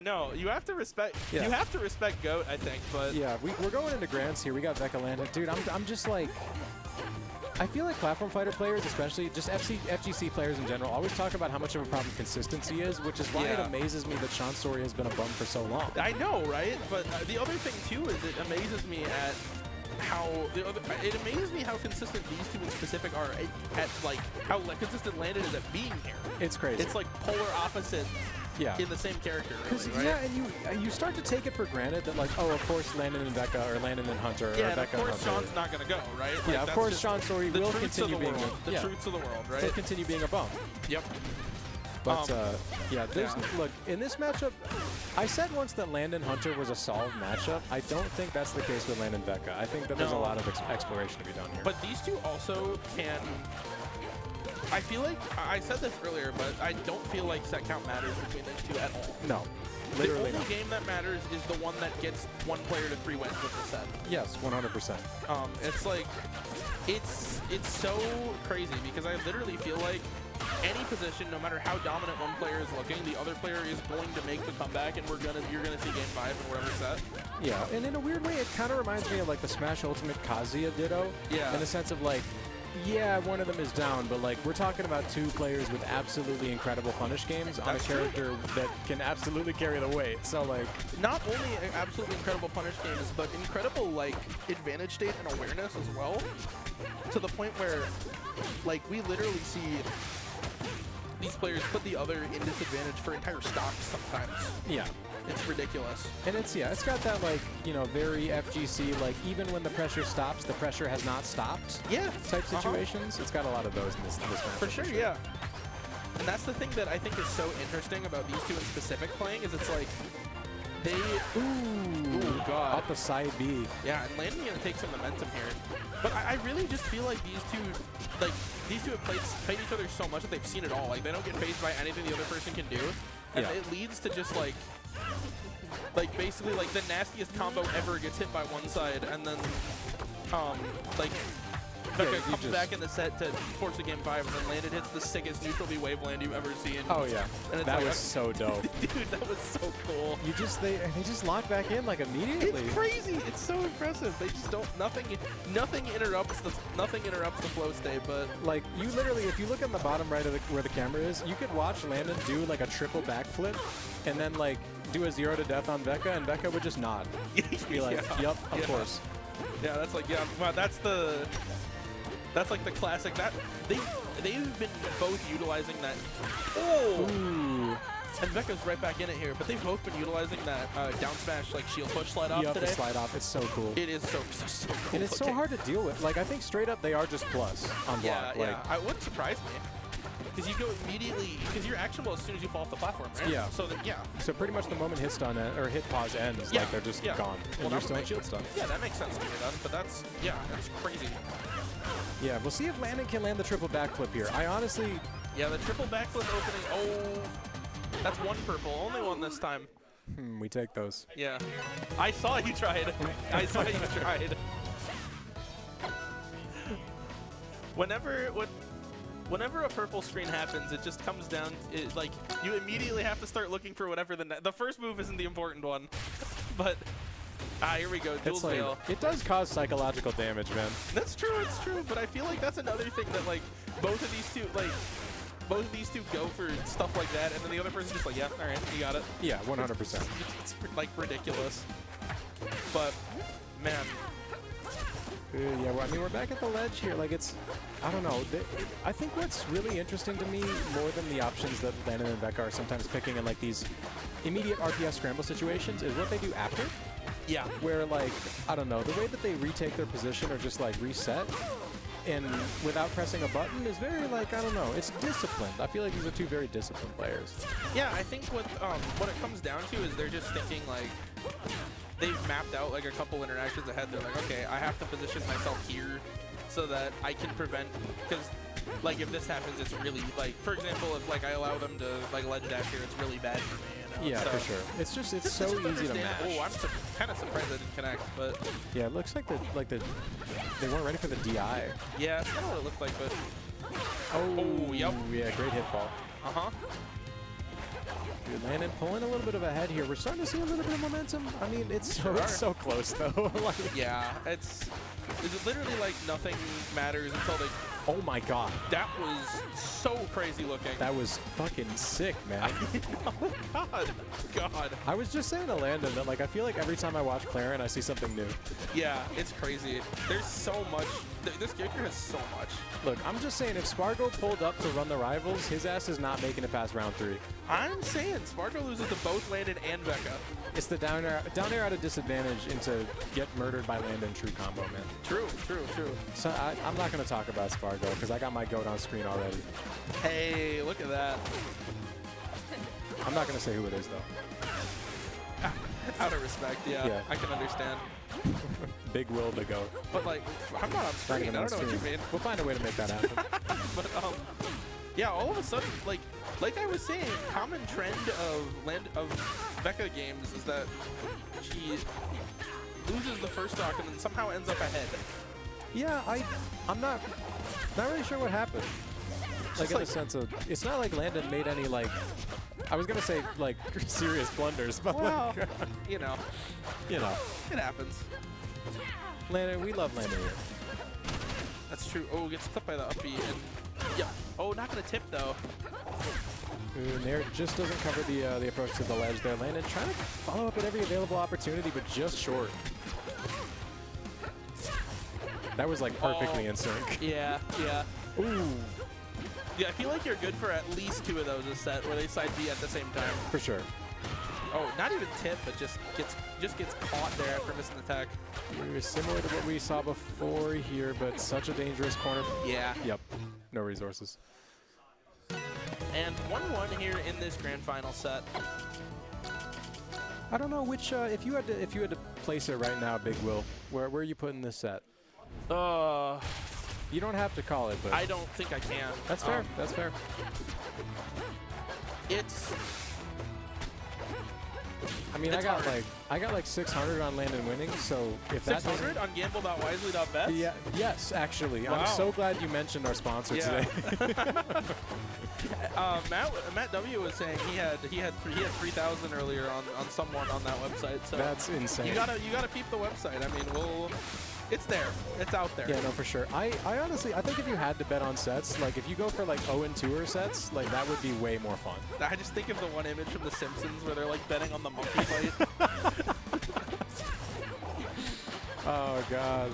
No, you have to respect. Yeah. You have to respect GOAT, I think. But yeah, we're going into Grants here. We got Veka Landon. Dude, I'm just like, I feel like platform fighter players, especially just FGC players in general, always talk about how much of a problem consistency is, which is why it amazes me that Sean Story has been a bum for so long. I know, right? But the other thing too is it amazes me at how it amazes me how consistent these two in specific are at like how consistent Landon is at being here. It's crazy. It's like polar opposite. Yeah. In the same character, really, right? Yeah, and you start to take it for granted that, like, oh, of course Landon and Veka, or Landon and Hunter, yeah, or Veka of course and Hunter. Sean's not going to go, right? Like, yeah, of course Sean Story will continue being the truths of the world, right? He'll continue being a bum. Yep. But, yeah, look, in this matchup, I said once that Landon Hunter was a solved matchup. I don't think that's the case with Landon Veka. I think that there's a lot of exploration to be done here. But these two also can... I feel like, I said this earlier, but I don't feel like set count matters between these two at all. No, literally the only game that matters is the one that gets one player to 3 wins with the set. Yes, 100%. It's like, it's so crazy because I literally feel like any position, no matter how dominant one player is looking, the other player is going to make the comeback, and you're gonna see game 5 in whatever set. Yeah, and in a weird way, it kind of reminds me of like the Smash Ultimate Kazuya Ditto. Yeah. In the sense of like, yeah, one of them is down, but like we're talking about 2 players with absolutely incredible punish games on a character that can absolutely carry the weight. So like, not only absolutely incredible punish games, but incredible like advantage state and awareness as well. To the point where, like, we literally see these players put the other in disadvantage for entire stocks sometimes. Yeah. It's ridiculous. And it's got that, like, you know, very FGC, like, even when the pressure stops, the pressure has not stopped. Yeah. Type situations. It's got a lot of those in this match. For sure, yeah. And that's the thing that I think is so interesting about these two in specific playing is it's like they... Ooh, God. Off the side B. Yeah, and Landon's going to take some momentum here. But I really just feel like these two have played each other so much that they've seen it all. Like, they don't get fazed by anything the other person can do. And it leads to just, like basically, like, the nastiest combo ever gets hit by one side, and then, like, Veka comes back in the set to force a game 5, and then Landon hits the sickest neutral B wave land you've ever seen. Oh, yeah. And that was so dope. Dude, that was so cool. They just lock back in, like, immediately. It's crazy. It's so impressive. They just don't, nothing interrupts the flow state, but... Like, you literally, if you look on the bottom right of where the camera is, you could watch Landon do, like, a triple backflip, and then, like, do a 0 to death on Veka, and Veka would just nod. Be like, yep, of course. Yeah, that's like, yeah, wow, that's like the classic. They've been both utilizing that. Oh! Ooh. And Veka's right back in it here, but they've both been utilizing that down smash, like shield push slide off today. The slide off. It's so cool. It is so cool. And it's so hard to deal with. Like, I think straight up they are just plus on block. Yeah, it wouldn't surprise me. Because you go immediately, because you're actionable as soon as you fall off the platform, right? Yeah. So So pretty much the moment hit stun or hit pause ends, like they're just gone. And you're still in shield stun. Yeah, that makes sense to me then, but that's crazy. Yeah, we'll see if Landon can land the triple backflip here. I honestly... Yeah, the triple backflip opening, oh, that's one purple, only one this time. We take those. Yeah. I saw you tried. I saw you tried. Whenever a purple screen happens, it just comes down, like, you immediately have to start looking for whatever the first move isn't the important one. But, here we go, Jules Veil. It does cause psychological damage, man. That's true, it's true, but I feel like that's another thing that, like, both of these two go for stuff like that, and then the other person's just like, yeah, all right, you got it. Yeah, 100%. It's like, ridiculous. But, man. Yeah, well, I mean, we're back at the ledge here. Like, it's, I don't know. I think what's really interesting to me, more than the options that Landon and Veka are sometimes picking in, like, these immediate RPS scramble situations, is what they do after. Yeah. Where, like, I don't know, the way that they retake their position or just, like, reset and without pressing a button is very, like, I don't know, it's disciplined. I feel like these are 2 very disciplined players. Yeah, I think what it comes down to is they're just thinking, like, they've mapped out, like, a couple interactions ahead. They're like, okay, I have to position myself here so that I can prevent, because, like, if this happens, it's really, like, for example, if, like, I allow them to, like, ledge dash here, it's really bad for me, you know? Yeah, so, for sure. It's just, it's so easy to mash. Oh, I'm kind of surprised I didn't connect, but... Yeah, it looks like they weren't ready for the DI. Yeah, that's kind of what it looked like, but... Oh, yep. Yeah, great hit ball. Uh-huh. Dude, Landon pulling a little bit of a head here. We're starting to see a little bit of momentum. I mean, it's so close though. Like, yeah, it's literally like nothing matters until they. Oh my god. That was so crazy looking. That was fucking sick, man. Oh God. I was just saying to Landon that like I feel like every time I watch Clairen, I see something new. Yeah, it's crazy. There's so much. This character has so much. Look, I'm just saying if Spargo pulled up to run the rivals, his ass is not making it past round 3. I'm saying Spargo loses to both Landon and Veka. It's the down air at a disadvantage into get murdered by Landon true combo, man. True. So I'm not going to talk about Spargo because I got my goat on screen already. Hey, look at that. I'm not going to say who it is, though. Out of respect, yeah. I can understand. Big Will the goat. But, like, I'm not on screen. I don't know what you mean. We'll find a way to make that happen. But, yeah, all of a sudden, like I was saying, common trend of Veka games is that she loses the first stock and then somehow ends up ahead. Yeah, I'm not really sure what happened. Like in the sense of, it's not like Landon made any like, I was gonna say like serious blunders, but well, like, you know, it happens. Landon, we love Landon here. That's true. Oh, gets clipped by the up B and yeah. Oh, not gonna tip though. Ooh, Nair just doesn't cover the approach to the ledge there. Landon trying to follow up at every available opportunity, but just short. That was like perfectly in sync. Yeah. Ooh. Yeah, I feel like you're good for at least 2 of those a set where they side B at the same time. For sure. Oh, not even tip, but just gets caught there after missing the tech. Similar to what we saw before here, but such a dangerous corner. Yeah. Yep. No resources. And 1-1 here in this grand final set. I don't know which if you had to place it right now, Big Will, where are you putting this set? You don't have to call it, but I don't think I can. That's fair. That's fair. It's. I mean, I got like 600 on Landon winning, so if that 600 on gamble.wisely.bet. Yeah. Yes, actually. Wow. I'm so glad you mentioned our sponsor today. Matt W was saying he had 3,000 earlier on someone on that website. So that's insane. You gotta peep the website. I mean, it's there. It's out there. Yeah, no, for sure. I honestly, I think if you had to bet on sets, like if you go for like 0-2 sets, like that would be way more fun. I just think of the one image from The Simpsons where they're like betting on the monkey fight. Oh God.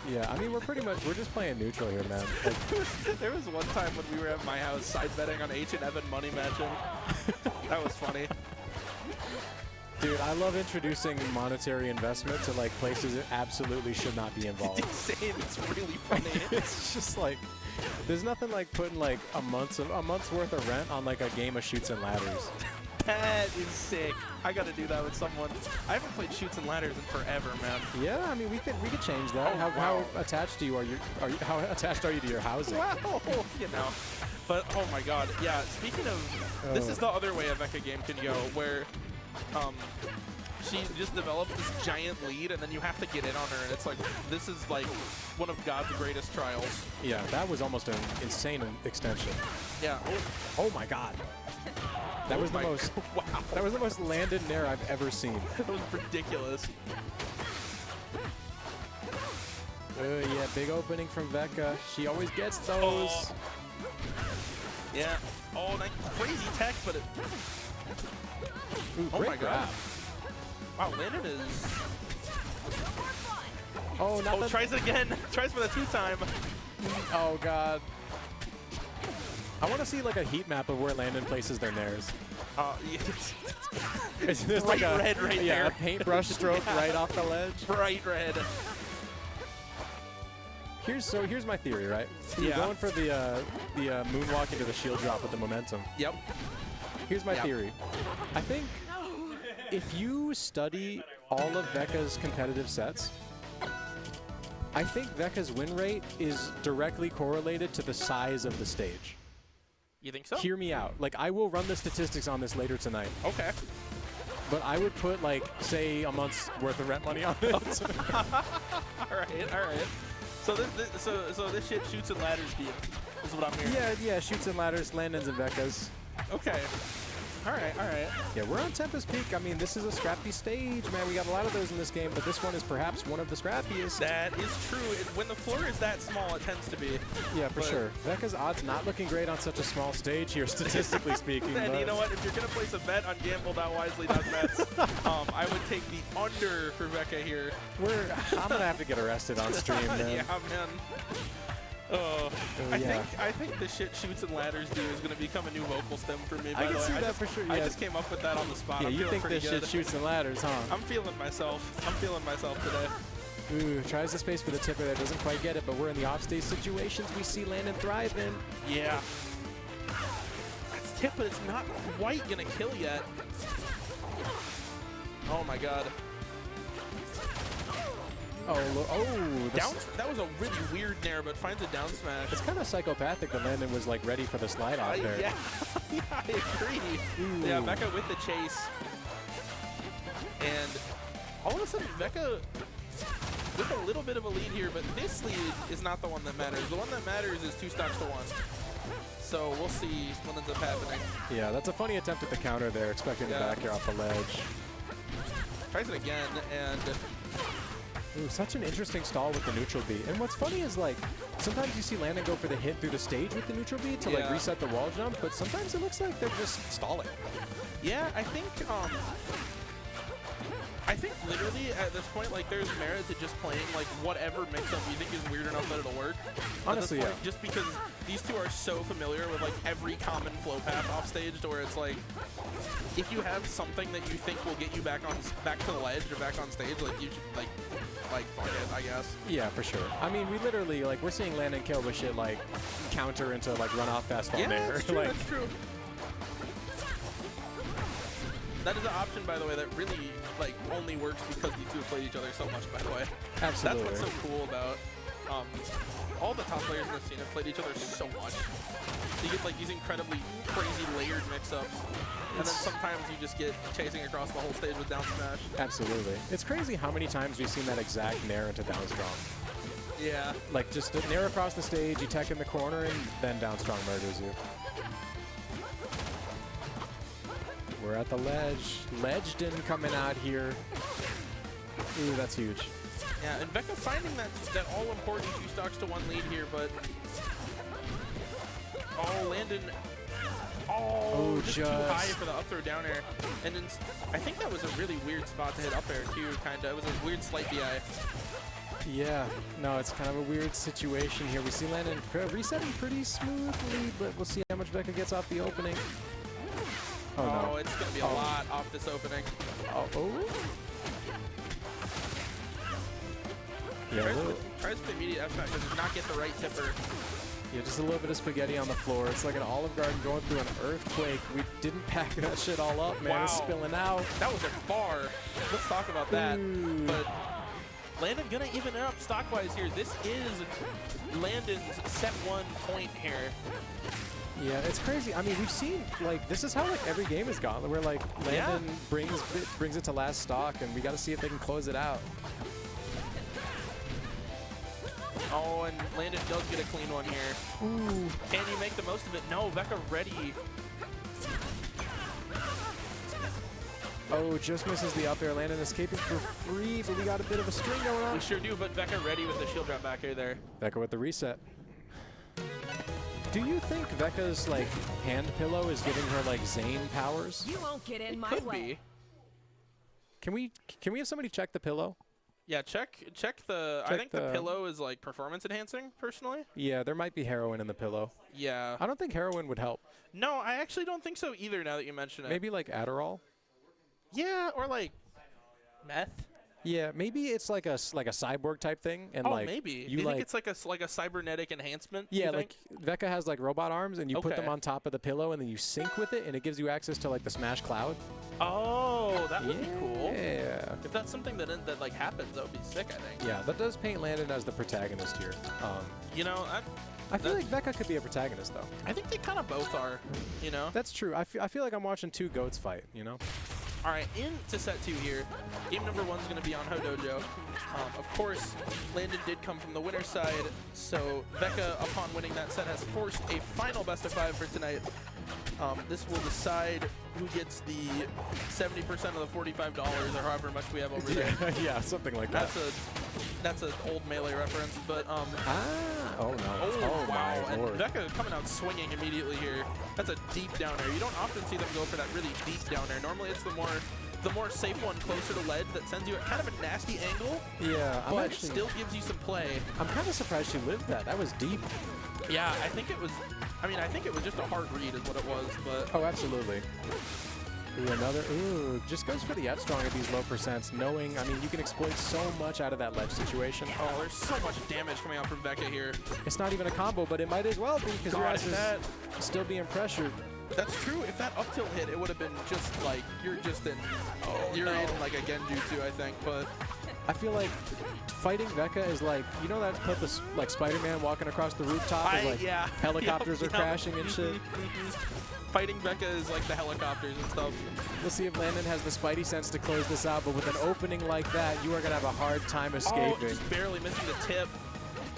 Yeah, I mean we're just playing neutral here, man. Like, there was one time when we were at my house side betting on H and Evan money matching. That was funny. Dude, I love introducing monetary investment to like places that absolutely should not be involved. It's insane. It's really funny. It's just like, there's nothing like putting like a month's worth of rent on like a game of Chutes and Ladders. That is sick. I got to do that with someone. I haven't played Chutes and Ladders in forever, man. Yeah, I mean we could change that. Oh, how attached to you how attached are you to your housing? Well, you know. But oh my God, yeah. Speaking of, this is the other way a Veka game can go, where she just developed this giant lead, and then you have to get in on her, and it's like, this is like one of God's greatest trials. Yeah, that was almost an insane extension. Yeah. Oh my God. That was the most. Wow. That was the most Landon Nair I've ever seen. That was ridiculous. Yeah, big opening from Veka. She always gets those. Oh. Yeah. Oh, nice. Crazy tech, but it. Ooh, Oh my grab. God. Wow, Landon is. Oh, not the. Tries it again. Tries for the 2-time. Oh God. I want to see like a heat map of where Landon places their nairs. Yeah. There's like a red right there. a paintbrush stroke right off the ledge. Bright red. Here's my theory, right? You're going for the moonwalk into the shield drop with the momentum. Yep. Here's my theory. I think if you study all of Veka's competitive sets, I think Veka's win rate is directly correlated to the size of the stage. You think so? Hear me out. Like, I will run the statistics on this later tonight. Okay. But I would put, like, say, a month's worth of rent money on it. All right. So this shit Chutes and Ladders beat is what I'm hearing. Yeah, Chutes and Ladders, Landon's and Veka's. Okay. All right, all right. Yeah, we're on Tempest Peak. I mean, this is a scrappy stage, man. We got a lot of those in this game, but this one is perhaps one of the scrappiest. That is true. When the floor is that small, it tends to be. Yeah, for sure. Veka's odds not looking great on such a small stage here, statistically speaking. And you know what? If you're going to place a bet on gamble.wisely.bets, I would take the under for Veka here. I'm going to have to get arrested on stream, man. Yeah, man. I think the shit shoots and ladders do is going to become a new vocal stem for me. I can see that for sure. Yeah. I just came up with that on the spot. Yeah, I'm you think pretty this good. shit shoots and ladders, huh? I'm feeling myself. I'm feeling myself today. Ooh, tries the space for the tipper there, doesn't quite get it, but we're in the offstage situations. We see Landon thrive in. Yeah. It's tip, but it's not quite going to kill yet. Oh my god. That was a really weird nair, but finds a down smash. It's kind of psychopathic that Landon was like ready for the slide out there. Yeah, yeah, I agree. Ooh. Yeah, Veka with the chase. And all of a sudden, Veka with a little bit of a lead here, but this lead is not the one that matters. The one that matters is 2 stocks to 1. So we'll see what ends up happening. Yeah, that's a funny attempt at the counter there, expecting the back air off the ledge. Tries it again, and ooh, such an interesting stall with the neutral B. And what's funny is, like, sometimes you see Landon go for the hit through the stage with the neutral B to, like, reset the wall jump, but sometimes it looks like they're just stalling. Yeah, I think literally at this point, like, there's merit to just playing, like, whatever mix-up you think is weird enough that it'll work. Honestly, point, just because these two are so familiar with, like, every common flow path off stage to where it's like, if you have something that you think will get you back to the ledge or back on stage, like, you should, like fuck it, I guess. Yeah, for sure. I mean, we literally, like, we're seeing Landon kill with shit like counter into, like, run off fast fall nair. That's true, like, that's true. That is an option, by the way, that really, like, only works because these two have played each other so much, by the way. Absolutely. That's what's so cool about all the top players in the scene have played each other so much. So you get, like, these incredibly crazy layered mix-ups, and then sometimes you just get chasing across the whole stage with down smash. Absolutely. It's crazy how many times we've seen that exact nair into down strong. Yeah. Like, just a nair across the stage, you tech in the corner, and then down strong murders you. We're at the ledge. Legend coming out here. Ooh, that's huge. Yeah, and Veka finding that all-important 2 stocks to 1 lead here, but Landon. Just too high for the up throw down air. And then I think that was a really weird spot to hit up air too, kind of. It was a weird slight DI. Yeah, no, it's kind of a weird situation here. We see Landon resetting pretty smoothly, but we'll see how much Veka gets off the opening. Oh, no. It's going to be a lot off this opening. Yeah, tries for the immediate F smash, but does not get the right tipper. Yeah, just a little bit of spaghetti on the floor. It's like an Olive Garden going through an earthquake. We didn't pack that shit all up, man. Wow. It's spilling out. That was a bar. Let's talk about that. Ooh. But Landon gonna even it up stock-wise here. This is Landon's set 1 point here. Yeah, it's crazy. I mean, we've seen, like, this is how, like, every game has gone, where, like, Landon brings it to last stock, and we got to see if they can close it out. Oh, and Landon does get a clean one here. Ooh. Can you make the most of it? No, Veka ready. Oh, just misses the up air. Landon escaping for free, but we got a bit of a string going on. We sure do, but Veka ready with the shield drop back air there. Veka with the reset. Do you think Veka's, like, hand pillow is giving her, like, Zane powers? You won't get in my way. Can we have somebody check the pillow? Yeah, check the. I think the pillow is, like, performance enhancing, personally. Yeah, there might be heroin in the pillow. Yeah. I don't think heroin would help. No, I actually don't think so either. Now that you mention it. Maybe like Adderall. Yeah, or like meth. Yeah, maybe it's like a cyborg type thing, and like maybe. Do you think it's like a cybernetic enhancement? Yeah, like Veka has like robot arms, and you put them on top of the pillow, and then you sync with it, and it gives you access to like the Smash Cloud. Oh, that would be cool. Yeah. If that's something that like happens, that would be sick, I think. Yeah, that does paint Landon as the protagonist here. You know, I feel like Veka could be a protagonist though. I think they kind of both are. You know. That's true. I feel like I'm watching two goats fight. You know. All right, into set 2 here. Game number 1 is going to be on Hodojo. Of course, Landon did come from the winner's side, so Veka, upon winning that set, has forced a final best of 5 for tonight. This will decide who gets the 70% of the $45 or however much we have over there. Yeah, something like that. That's an old Melee reference, but oh no. oh wow, my and lord. Veka coming out swinging immediately here. That's a deep down air. You don't often see them go for that really deep down air. Normally it's the more safe one closer to ledge that sends you at kind of a nasty angle. Yeah, but it still gives you some play. I'm kind of surprised she lived that. That was deep. Yeah, I think it was just a hard read is what it was, but oh, absolutely. Ooh, just goes for the F strong at these low percents, knowing, I mean, you can exploit so much out of that ledge situation. Oh, there's so much damage coming out from Veka here. It's not even a combo, but it might as well be because your ass is still being pressured. That's true. If that up tilt hit, it would have been just like, you're in like a Genjutsu, I think, but I feel like fighting Veka is like, you know that clip of like Spider-Man walking across the rooftop as like helicopters are crashing and shit? Fighting Veka is like the helicopters and stuff. We'll see if Landon has the Spidey sense to close this out, but with an opening like that, you are going to have a hard time escaping. Oh, just barely missing the tip.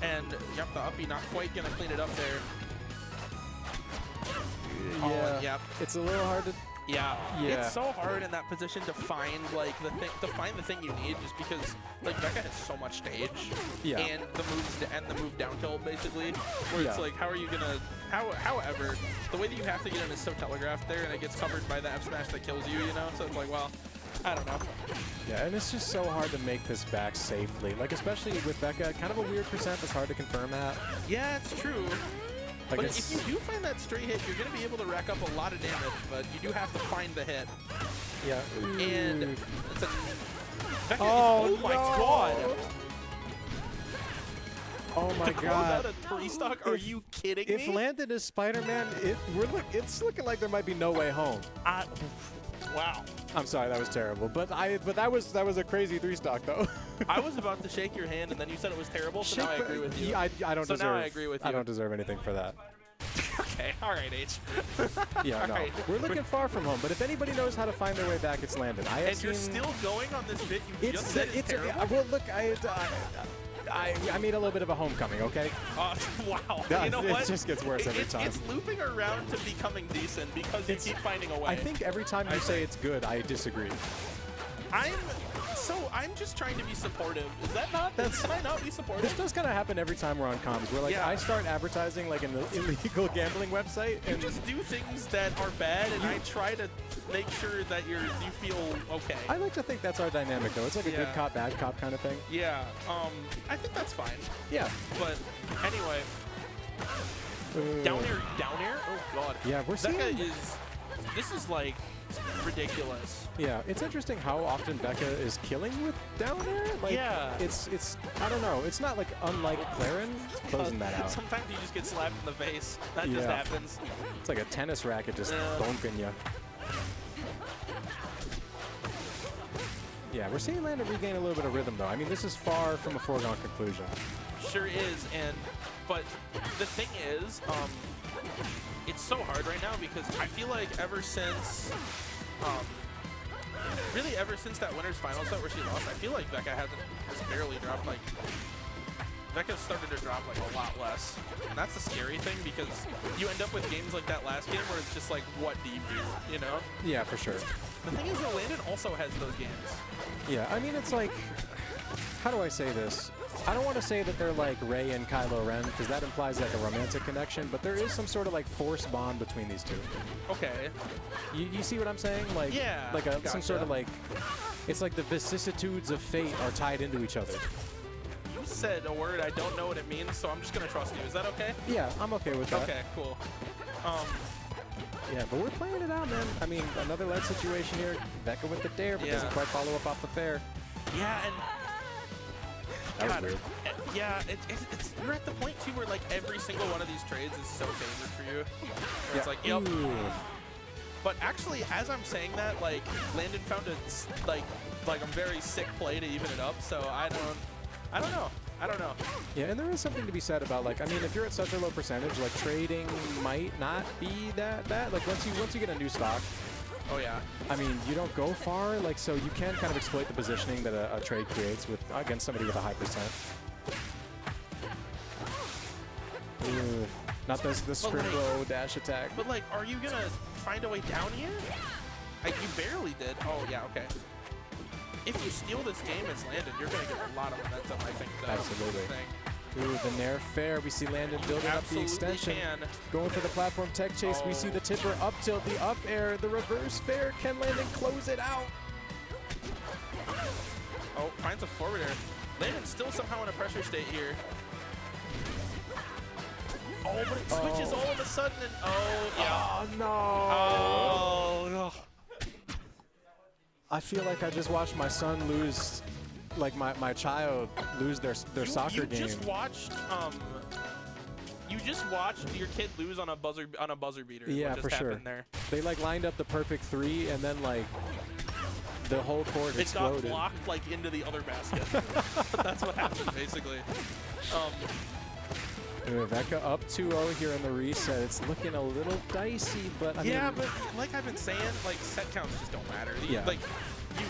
And, yep, the uppie not quite going to clean it up there. Yeah, oh, yep. It's a little hard to... Yeah, it's so hard in that position to find like the thing you need, just because like Veka has so much stage, and the move down tilt basically, where it's like, how are you gonna? However, the way that you have to get in is so telegraphed there, and it gets covered by the F smash that kills you, you know. So it's like, well, I don't know. Yeah, and it's just so hard to make this back safely, like especially with Veka, kind of a weird percent that's hard to confirm at. Yeah, it's true. Like but if you do find that straight hit, you're going to be able to rack up a lot of damage, but you do have to find the hit. Yeah. And it's a... Oh my god! Oh my god. Was that a 3-stock? Are you kidding me? If Landon is Spider-Man, it's looking like there might be no way home. Wow. I'm sorry, that was terrible. But that was a crazy 3-stock though. I was about to shake your hand, and then you said it was terrible, so now I agree with you. I don't deserve. Now I agree with you. I don't deserve anything for that. Okay, all right, H. Yeah, no. Right. We're looking far from home, but if anybody knows how to find their way back, it's Landon. You're still going on this bit you just said it's terrible? Well, look, I made a little bit of a homecoming, okay? Wow. Yeah, you know what? It just gets worse every time. It's looping around to becoming decent because you keep finding a way. I think every time you say it's good, I disagree. I'm just trying to be supportive. Is that not? Can I not be supportive? This does kind of happen every time we're on comms. Where like I start advertising like an illegal gambling website, and you just do things that are bad, and I try to make sure that you feel okay. I like to think that's our dynamic, though. It's like a good cop, bad cop kind of thing. Yeah. I think that's fine. Yeah. But anyway, down air. Oh god. Yeah, we're seeing. This is like ridiculous. Yeah, it's interesting how often Veka is killing with down air. Like, it's I don't know. It's not like unlike Clairen. Closing that out. Sometimes you just get slapped in the face. That just happens. It's like a tennis racket just bonking you. Yeah, we're seeing Landon regain a little bit of rhythm, though. I mean, this is far from a foregone conclusion. Sure is, but the thing is, it's so hard right now because I feel like ever since that winner's final set where she lost, I feel like Veka has barely dropped, like, Veka's started to drop like a lot less. And that's the scary thing because you end up with games like that last game where it's just like, what do you do, you know? Yeah, for sure. The thing is that Landon also has those games. Yeah, I mean, it's like, how do I say this? I don't want to say that they're like Rey and Kylo Ren because that implies like a romantic connection, but there is some sort of like forced bond between these two. Okay. You see what I'm saying? Like, yeah, like some sort of like, it's like the vicissitudes of fate are tied into each other. You said a word, I don't know what it means, so I'm just going to trust you. Is that okay? Yeah, I'm okay with that. Okay, cool. Yeah, but we're playing it out, man. I mean, another lead situation here. Veka with the dare, but doesn't quite follow up off the fair. Yeah, and that was weird. Yeah, it's you're at the point too where like every single one of these trades is so favored for you. It's like, yep. Ooh. But actually, as I'm saying that, like Landon found a like a very sick play to even it up. So I don't know. Yeah, and there is something to be said about, like, I mean, if you're at such a low percentage, like, trading might not be that bad. Like, once you get a new stock, oh yeah, I mean, you don't go far, like, so you can kind of exploit the positioning that a trade creates with against somebody with a high percent. Not this scrimbo dash attack. But like, are you gonna find a way down here? You barely did. Oh, yeah, okay. If you steal this game as Landon, you're going to get a lot of momentum, I think, though. Absolutely. Ooh, the Nair fair. We see Landon building up the extension. Going for the platform tech chase. We see the tipper up tilt, the up air, the reverse fair. Can Landon close it out? Oh, finds a forward air. Landon's still somehow in a pressure state here. Oh, but it switches all of a sudden and yeah. Oh, no. Oh, no. I feel like I just watched my son lose, like my child lose their soccer game. You just watched your kid lose on a buzzer beater. Yeah, what just for sure. There. They like lined up the perfect 3 and then like the whole court exploded. It got blocked like into the other basket. That's what happened basically. Veka up 2-0 here in the reset. It's looking a little dicey, but I mean, but like I've been saying, like set counts just don't matter. Yeah. Like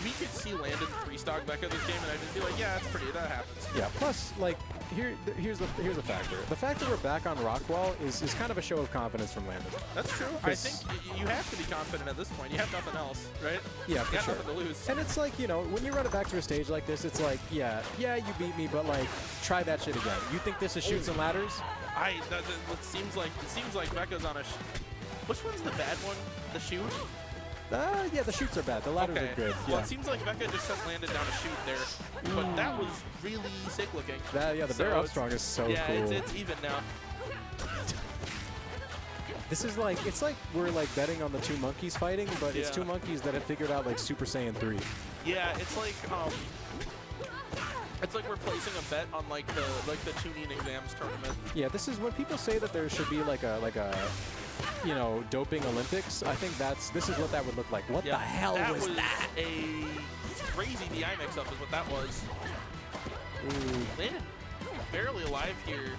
we could see Landon 3-stock Veka this game, and I'd just be like, yeah, that's pretty. That happens. Yeah. Plus, like here's a factor. The fact that we're back on Rockwall is kind of a show of confidence from Landon. That's true. I think you have to be confident at this point. You have nothing else, right? Yeah, for sure. Nothing to lose. And it's like, you know, when you run it back to a stage like this, it's like, yeah, you beat me, but like, try that shit again. You think this is shoots and ladders? It seems like Veka's on a. Which one's the bad one? The shoot? Yeah, the shoots are bad. The ladders are good. Well, it seems like Veka just sent Landon down a shoot there, but that was really sick looking. The bear up strong is so cool. Yeah, it's even now. This is like, it's like we're like betting on the 2 monkeys fighting, but it's 2 monkeys that have figured out like Super Saiyan 3. Yeah, it's like we're placing a bet on like the tuning exams tournament. Yeah, this is when people say that there should be like a you know, doping Olympics. I think this is what that would look like. What the hell was that? A crazy DI mix-up is what that was. Ooh. Landon barely alive here.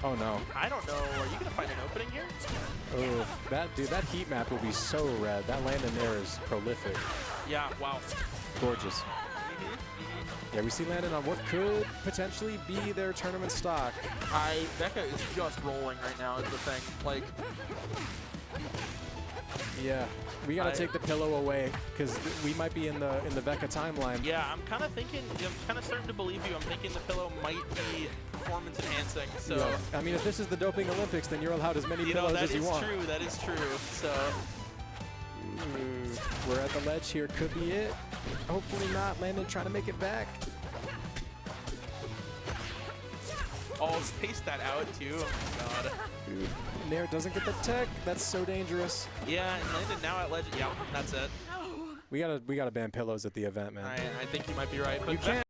Oh no. I don't know. Are you gonna find an opening here? Oh, that heat map will be so rad. That Landon there is prolific. Yeah. Wow. Gorgeous. Yeah, we see Landon on what could potentially be their tournament stock. Veka is just rolling right now is the thing. Like, yeah, we gotta take the pillow away because we might be in the Veka timeline. Yeah, I'm kind of starting to believe you. I'm thinking the pillow might be performance enhancing. So, yeah. I mean, if this is the doping Olympics, then you're allowed as many pillows as you want. That is true. So, we're at the ledge here. Could be it. Hopefully not. Landon trying to make it back. Oh, space that out too. Oh my god. Dude, Nair doesn't get the tech. That's so dangerous. Yeah, and Landon now at ledge. Yeah, that's it. We gotta ban pillows at the event, man. I think you might be right. But you can't.